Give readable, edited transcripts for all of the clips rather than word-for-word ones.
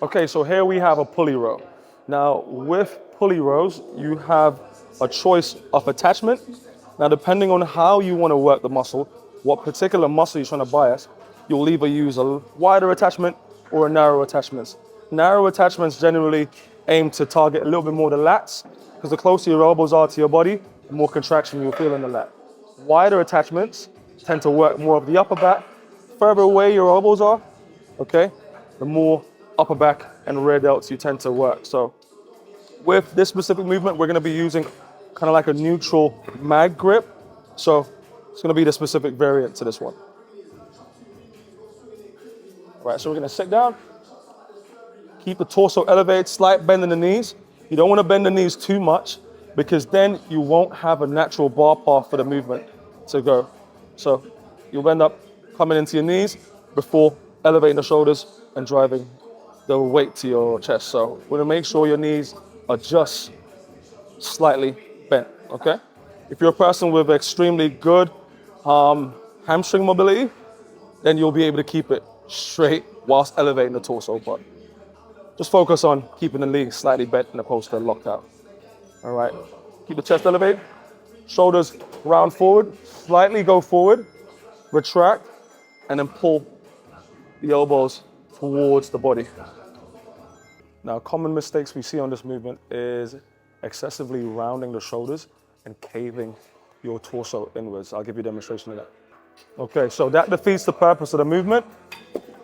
Okay, so here we have a pulley row. Now, with pulley rows, you have a choice of attachment. Now, depending on how you want to work the muscle, what particular muscle you're trying to bias, you'll either use a wider attachment or a narrow attachment. Narrow attachments generally aim to target a little bit more the lats, because the closer your elbows are to your body, the more contraction you'll feel in the lat. Wider attachments tend to work more of the upper back. Further away your elbows are, okay, the more upper back and rear delts you tend to work. So with this specific movement, we're gonna be using kind of like a neutral mag grip. So it's gonna be the specific variant to this one. All right, so we're gonna sit down, keep the torso elevated, slight bend in the knees. You don't wanna bend the knees too much because then you won't have a natural bar path for the movement to go. So you'll end up coming into your knees before elevating the shoulders and driving the weight to your chest. So we're gonna make sure your knees are just slightly bent, okay? If you're a person with extremely good hamstring mobility, then you'll be able to keep it straight whilst elevating the torso, but just focus on keeping the knees slightly bent and opposed to locked out. All right, keep the chest elevated, shoulders round forward, slightly go forward, retract, and then pull the elbows towards the body. Now, common mistakes we see on this movement is excessively rounding the shoulders and caving your torso inwards. I'll give you a demonstration of that. Okay, so that defeats the purpose of the movement.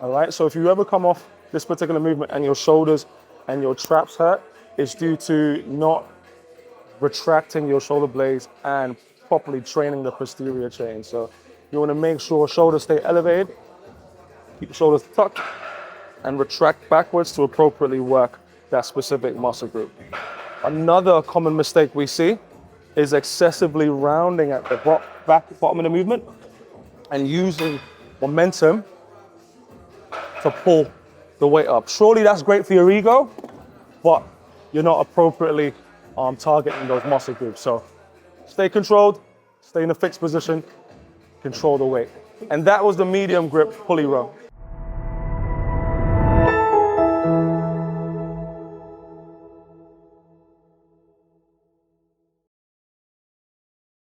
All right, so if you ever come off this particular movement and your shoulders and your traps hurt, it's due to not retracting your shoulder blades and properly training the posterior chain. So you want to make sure shoulders stay elevated, keep the shoulders tucked, and retract backwards to appropriately work that specific muscle group. Another common mistake we see is excessively rounding at the bottom of the movement and using momentum to pull the weight up. Surely that's great for your ego, but you're not appropriately targeting those muscle groups. So stay controlled, stay in a fixed position, control the weight. And that was the medium grip pulley row.